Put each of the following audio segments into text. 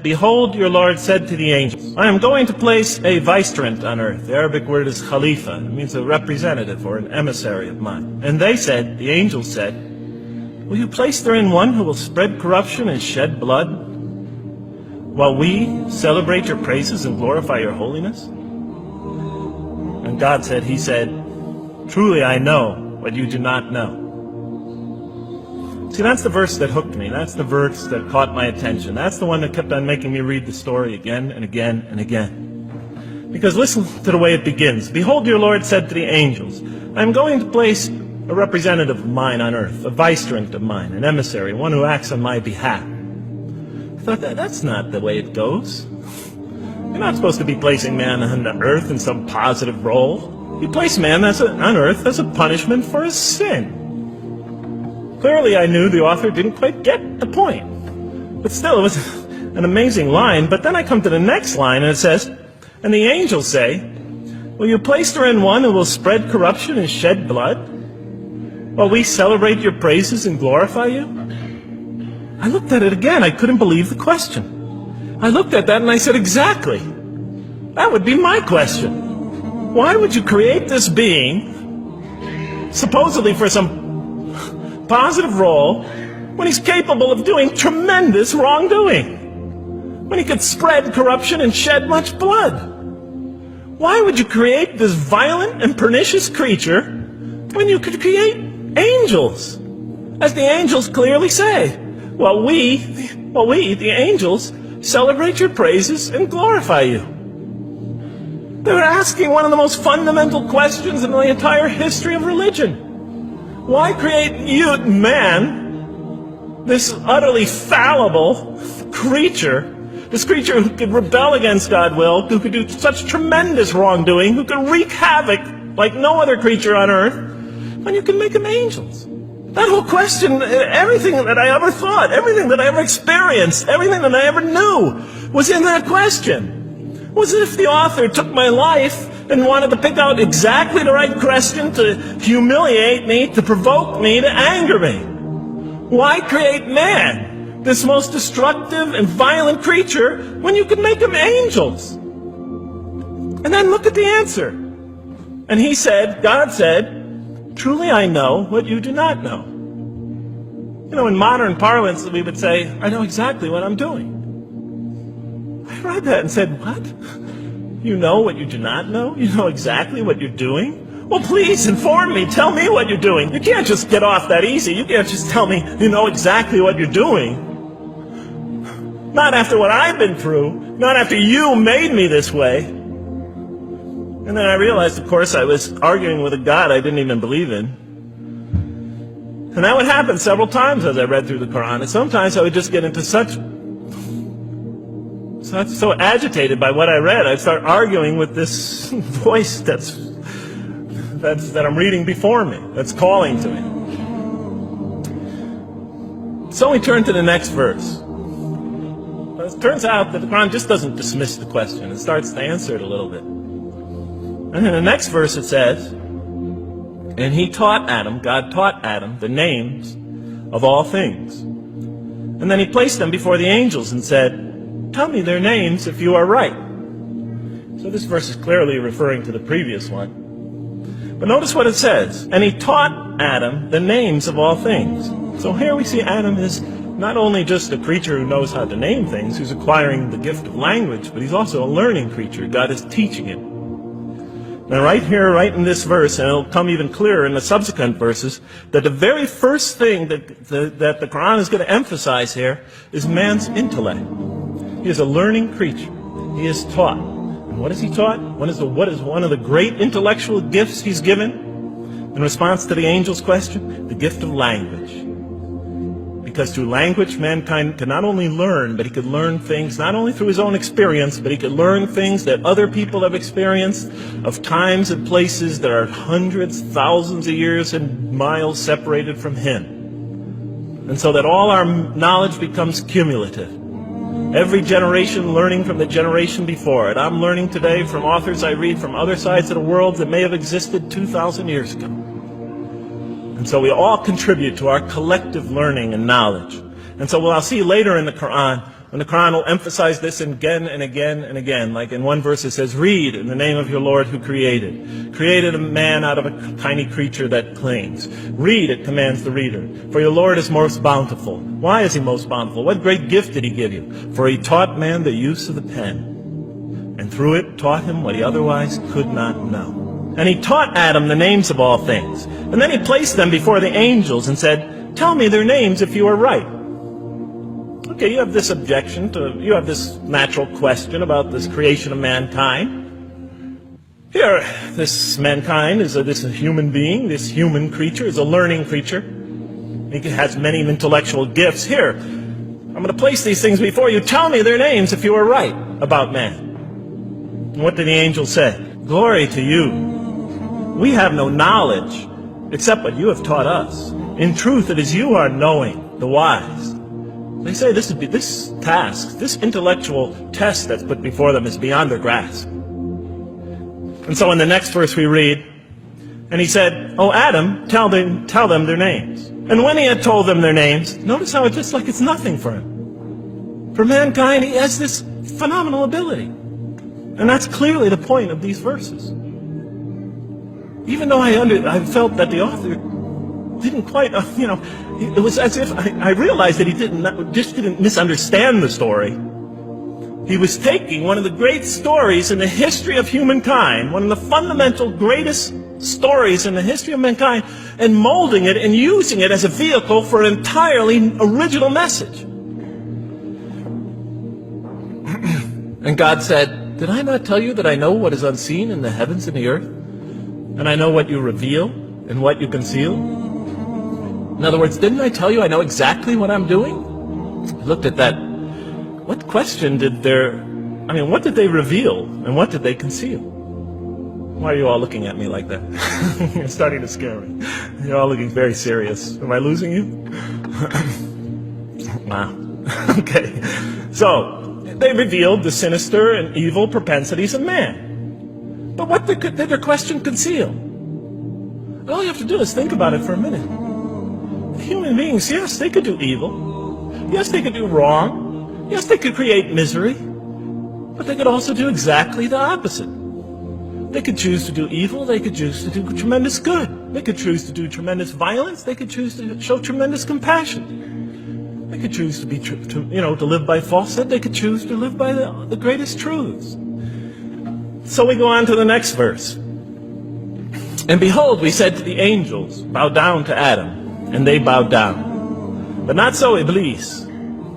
Behold, your Lord said to the angels, I am going to place a vicegerent on earth. The Arabic word is khalifa. It means a representative or an emissary of mine. And they said, the angels said, will you place therein one who will spread corruption and shed blood, while we celebrate your praises and glorify your holiness? And God said, he said, truly I know what you do not know. See, that's the verse that hooked me. That's the verse that caught my attention. That's the one that kept on making me read the story again and again and again. Because listen to the way it begins. Behold, your Lord said to the angels, I am going to place a representative of mine on earth, a vicegerent of mine, an emissary, one who acts on my behalf. I thought, that's not the way it goes. You're not supposed to be placing man on earth in some positive role. You place man on earth as a punishment for his sin. Clearly, I knew the author didn't quite get the point. But still, it was an amazing line. But then I come to the next line, and it says, and the angels say, will you place therein one who will spread corruption and shed blood, while we celebrate your praises and glorify you? I looked at it again. I couldn't believe the question. I looked at that, and I said, exactly. That would be my question. Why would you create this being, supposedly for some positive role, when he's capable of doing tremendous wrongdoing, when he could spread corruption and shed much blood? Why would you create this violent and pernicious creature when you could create angels? As the angels clearly say, well, we, the angels, celebrate your praises and glorify you. They were asking one of the most fundamental questions in the entire history of religion. Why create you, man, this utterly fallible creature, this creature who could rebel against God's will, who could do such tremendous wrongdoing, who could wreak havoc like no other creature on earth, when you can make them angels? That whole question, everything that I ever thought, everything that I ever experienced, everything that I ever knew was in that question. It was as if the author took my life and wanted to pick out exactly the right question to humiliate me, to provoke me, to anger me. Why create man, this most destructive and violent creature, when you could make them angels? And then look at the answer. And he said, God said, truly I know what you do not know. You know, in modern parlance, we would say, I know exactly what I'm doing. I read that and said, what? You know what you do not know? You know exactly what you're doing? Well, please inform me. Tell me what you're doing. You can't just get off that easy. You can't just tell me you know exactly what you're doing. Not after what I've been through. Not after you made me this way. And then I realized, of course, I was arguing with a God I didn't even believe in. And that would happen several times as I read through the Quran. And sometimes I would just get into so agitated by what I read, I'd start arguing with this voice that I'm reading before me, that's calling to me. So we turn to the next verse. It turns out that the Quran just doesn't dismiss the question. It starts to answer it a little bit. And in the next verse it says, and he taught Adam, God taught Adam, the names of all things. And then he placed them before the angels and said, tell me their names if you are right. So this verse is clearly referring to the previous one. But notice what it says. And he taught Adam the names of all things. So here we see Adam is not only just a creature who knows how to name things, who's acquiring the gift of language, but he's also a learning creature. God is teaching him. Now right here, right in this verse, and it'll come even clearer in the subsequent verses, that the very first thing that the Quran is going to emphasize here is man's intellect. He is a learning creature. He is taught. And what is he taught? What is one of the great intellectual gifts he's given in response to the angel's question? The gift of language. Because through language, mankind can not only learn, but he could learn things not only through his own experience, but he could learn things that other people have experienced of times and places that are hundreds, thousands of years and miles separated from him. And so that all our knowledge becomes cumulative. Every generation learning from the generation before it. I'm learning today from authors I read from other sides of the world that may have existed 2,000 years ago. And so we all contribute to our collective learning and knowledge. And so what I'll see later in the Quran, And the Quran will emphasize this again and again and again. Like in one verse it says, read in the name of your Lord who created a man out of a tiny creature that clings. Read, it commands the reader. For your Lord is most bountiful. Why is he most bountiful? What great gift did he give you? For he taught man the use of the pen, and through it taught him what he otherwise could not know. And he taught Adam the names of all things. And then he placed them before the angels and said, tell me their names if you are right. Okay, you have this objection you have this natural question about this creation of mankind. Here, this mankind is this human being, this human creature is a learning creature. He has many intellectual gifts. Here, I'm going to place these things before you. Tell me their names if you are right about man. And what did the angel say? Glory to you. We have no knowledge except what you have taught us. In truth, it is you who are knowing, the wise. They say this task, this intellectual test that's put before them is beyond their grasp. And so in the next verse we read, and he said, oh Adam, tell them their names. And when he had told them their names, notice how it's just like it's nothing for him. For mankind, he has this phenomenal ability. And that's clearly the point of these verses. Even though I felt that the author didn't quite, it was as if I realized that he didn't misunderstand the story. He was taking one of the great stories in the history of humankind, one of the fundamental greatest stories in the history of mankind, and molding it and using it as a vehicle for an entirely original message. And God said, did I not tell you that I know what is unseen in the heavens and the earth? And I know what you reveal and what you conceal? In other words, didn't I tell you I know exactly what I'm doing? I looked at that. What question what did they reveal and what did they conceal? Why are you all looking at me like that? You're starting to scare me. You're all looking very serious. Am I losing you? Wow. Okay. So, they revealed the sinister and evil propensities of man. But what did their question conceal? All you have to do is think about it for a minute. Human beings, yes, they could do evil. Yes, they could do wrong. Yes, they could create misery. But they could also do exactly the opposite. They could choose to do evil. They could choose to do tremendous good. They could choose to do tremendous violence. They could choose to show tremendous compassion. They could choose to live by falsehood. They could choose to live by the greatest truths. So we go on to the next verse. And behold, we said to the angels, bow down to Adam, and they bowed down. But not so Iblis.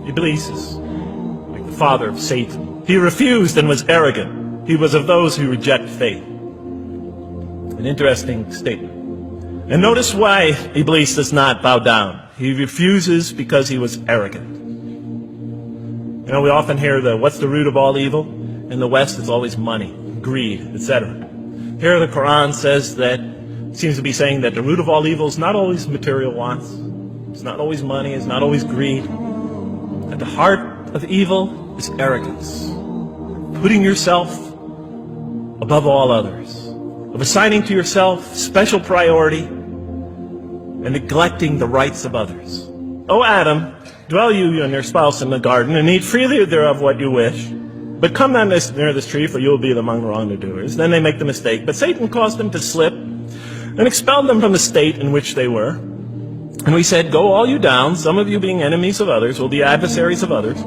Iblis is like the father of Satan. He refused and was arrogant. He was of those who reject faith. An interesting statement. And notice why Iblis does not bow down. He refuses because he was arrogant. We often hear what's the root of all evil? In the West, it's always money, greed, etc. Here the Quran says seems to be saying that the root of all evil is not always material wants. It's not always money, it's not always greed. At the heart of evil is arrogance. Putting yourself above all others. Of assigning to yourself special priority and neglecting the rights of others. O Adam, dwell you and your spouse in the garden, and eat freely thereof what you wish. But come not near this tree, for you will be among the wrongdoers. Then they make the mistake. But Satan caused them to slip and expelled them from the state in which they were. And we said, go all you down, some of you being enemies of others, will be adversaries of others.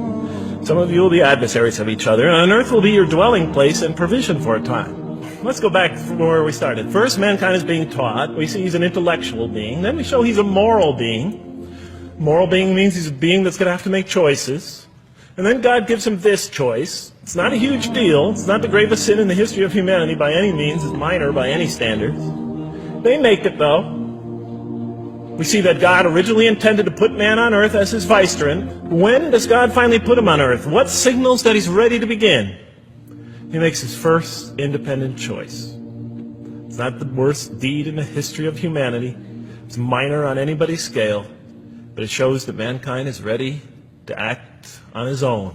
Some of you will be adversaries of each other, and on earth will be your dwelling place and provision for a time. Let's go back from where we started. First, mankind is being taught. We see he's an intellectual being. Then we show he's a moral being. Moral being means he's a being that's going to have to make choices. And then God gives him this choice. It's not a huge deal. It's not the gravest sin in the history of humanity by any means. It's minor by any standards. They make it, though. We see that God originally intended to put man on earth as his vicegerent. When does God finally put him on earth? What signals that he's ready to begin? He makes his first independent choice. It's not the worst deed in the history of humanity. It's minor on anybody's scale. But it shows that mankind is ready to act on his own.